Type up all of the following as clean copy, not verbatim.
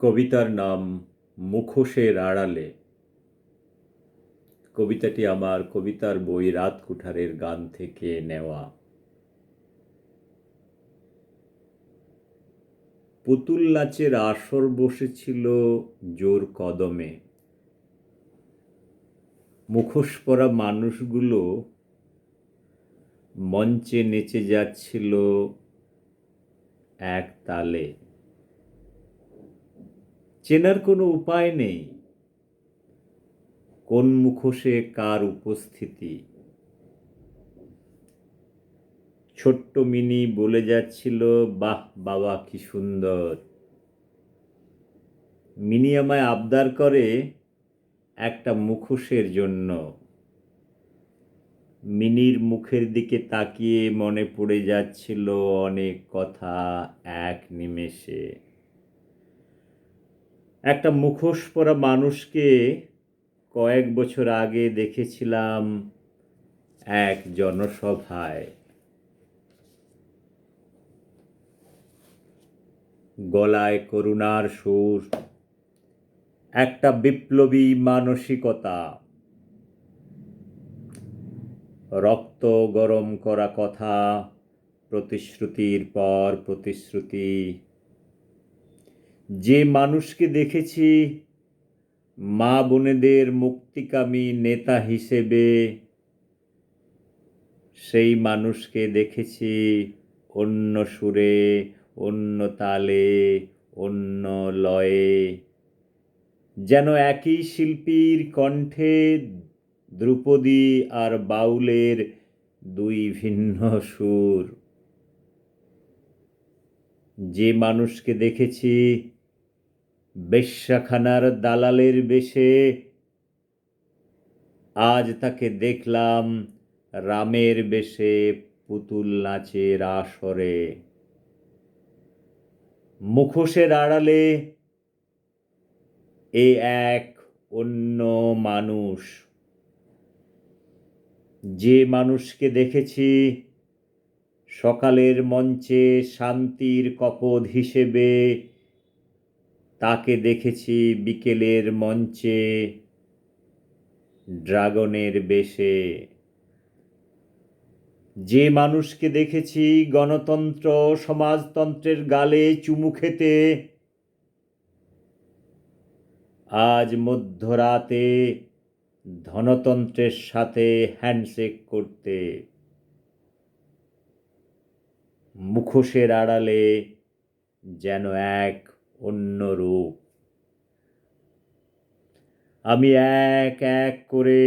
কবিতার নাম মুখোশের আড়ালে। কবিতাটি আমার কবিতার বই রাত কুঠারের গান থেকে নেওয়া। পুতুল নাচের আসর বসেছিল জোর কদমে। মুখোশ পরা মানুষগুলো মঞ্চে নেচে যাচ্ছিল এক তালে। চেনার কোনো উপায় নেই কোন মুখোশে কার উপস্থিতি। ছোট্ট মিনি বলে যাচ্ছিল, বাহ বাবা কি সুন্দর। মিনি আমায় আবদার করে একটা মুখোশের জন্য। মিনির মুখের দিকে তাকিয়ে মনে পড়ে যাচ্ছিল অনেক কথা এক নিমেষে। একটা মুখোশ পরা মানুষকে কয়েক বছর আগে দেখেছিলাম এক জনসভায়। গলায় করুণার সুর, একটা বিপ্লবী মানসিকতা, রক্ত গরম করা কথা, প্রতিশ্রুতির পর প্রতিশ্রুতি। যে মানুষকে দেখেছি মা বোনেদের মুক্তিকামী নেতা হিসেবে, সেই মানুষকে দেখেছি অন্য সুরে, অন্য তালে, অন্য লয়ে। যেন একই শিল্পীর কণ্ঠে ধ্রুপদী আর বাউলের দুই ভিন্ন সুর। যে মানুষকে দেখেছি বেশ্যাখানার দালালের বেশে, আজ তাকে দেখলাম রামের বেশে পুতুল নাচের আসরে। মুখোশের আড়ালে এ এক অন্য মানুষ। যে মানুষকে দেখেছি সকালের মঞ্চে শান্তির কপোদ হিসেবে, তাকে দেখেছি বিকেলের মঞ্চে ড্রাগনের বেশে। যে মানুষকে দেখেছি গণতন্ত্র সমাজতন্ত্রের গালে চুমু খেতে, আজ মধ্যরাতে ধনতন্ত্রের সাথে হ্যান্ডশেক করতে। মুখোশের আড়ালে যেন এক অন্য রূপ। আমি এক এক করে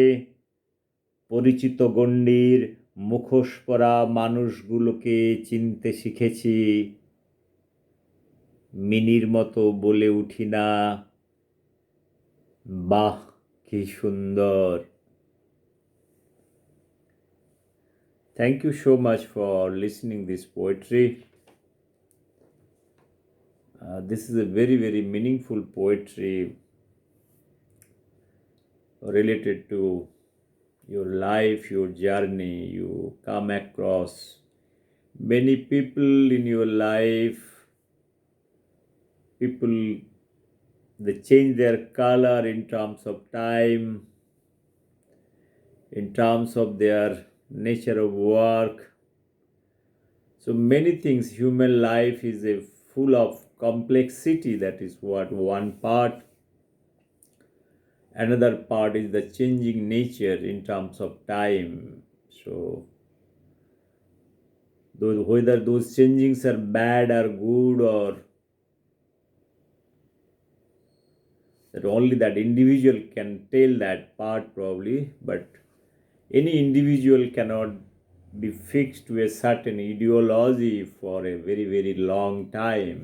পরিচিত গণ্ডির মুখোশ পরা মানুষগুলোকে চিনতে শিখেছি। মিনির মতো বলে উঠি না, বাহ কি সুন্দর। Thank you so much for listening this poetry. This is a very, very meaningful poetry related to your life, your journey. You come across many people in your life. People, they change their color in terms of time, in terms of their nature of work. So many things. Human life is a full of complexity. That is what one part. Another part is the changing nature in terms of time. So whether those changings are bad or good, or that only that individual can tell that part probably, but any individual cannot be fixed to a certain ideology for a very, very long time.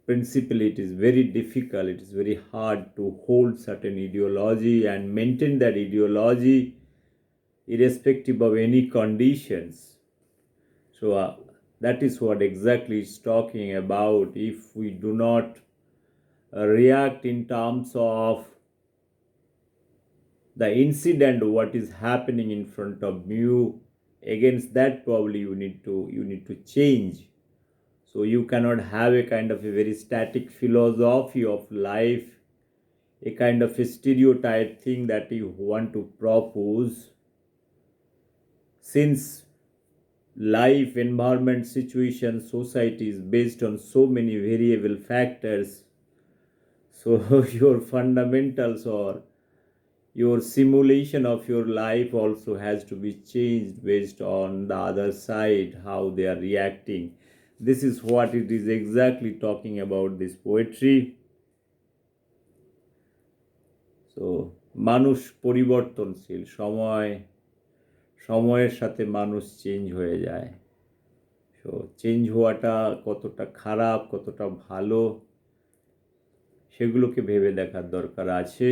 Principally, it is very difficult, it is very hard to hold certain ideology and maintain that ideology irrespective of any conditions. So that is what exactly is talking about. If we do not react in terms of the incident, what is happening in front of you, against that probably you need to change. So you cannot have a kind of a very static philosophy of life, a kind of a stereotype thing that you want to propose, since life, environment, situation, society is based on so many variable factors. So your fundamentals or your simulation of your life also has to be changed based on the other side, how they are reacting. This is what it is exactly talking about, this poetry. So মানুষ পরিবর্তনশীল, সময়ের সাথে মানুষ change হয়ে যায়। So change হওয়াটা কতটা খারাপ, কতটা ভালো, সেগুলোকে ভেবে দেখার দরকার আছে।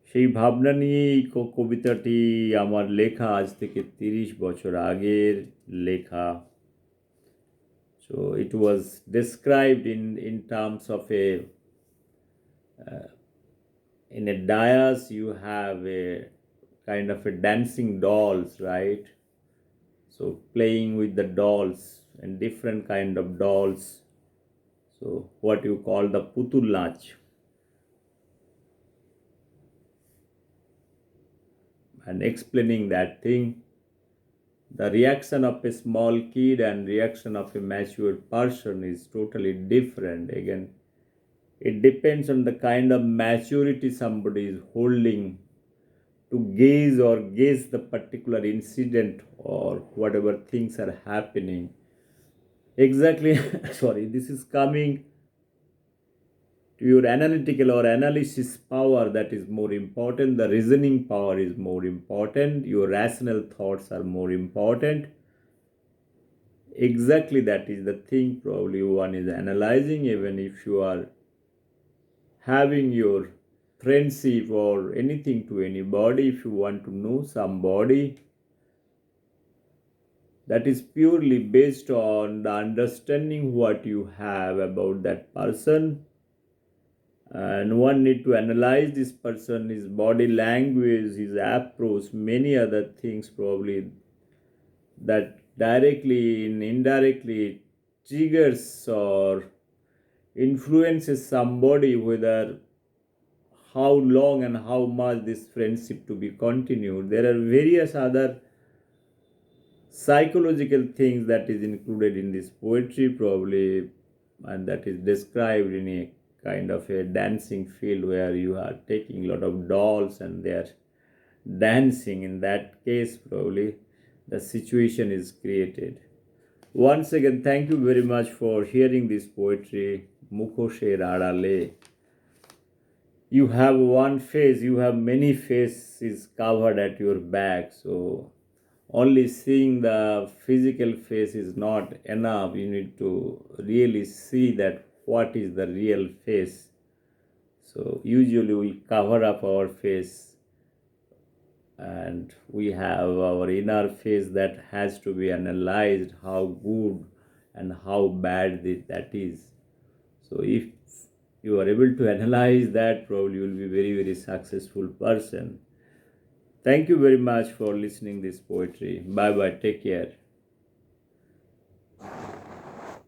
সেই ভাবনা নিয়েই এই কবিতাটি আমার লেখা, আজ থেকে 30 বছর আগের লেখা। So it was described in terms of in a dais you have a kind of a dancing dolls, right? So playing with the dolls and different kind of dolls. So what you call the putul nach. And explaining that thing, the reaction of a small kid and reaction of a mature person is totally different. Again, it depends on the kind of maturity somebody is holding to gaze or guess the particular incident or whatever things are happening. Exactly, sorry, this is coming to your analytical or analysis power, that is more important. The reasoning power is more important. Your rational thoughts are more important. Exactly, that is the thing probably one is analyzing. Even if you are having your friendship or anything to anybody, if you want to know somebody, that is purely based on the understanding what you have about that person. And one need to analyze this person, his body language, his approach, many other things probably, that directly and indirectly triggers or influences somebody, whether how long and how much this friendship to be continued. There are various other psychological things that is included in this poetry probably, and that is described in a kind of a dancing field where you are taking a lot of dolls and they are dancing. In that case probably the situation is created. Once again, thank you very much for hearing this poetry. Mukhoser Arale. You have one face, you have many faces covered at your back. So only seeing the physical face is not enough. You need to really see that what is the real face. So usually we cover up our face and we have our inner face that has to be analyzed, how good and how bad that is. So if you are able to analyze that, probably you will be very, very successful person. Thank you very much for listening this poetry. Bye bye. Take care.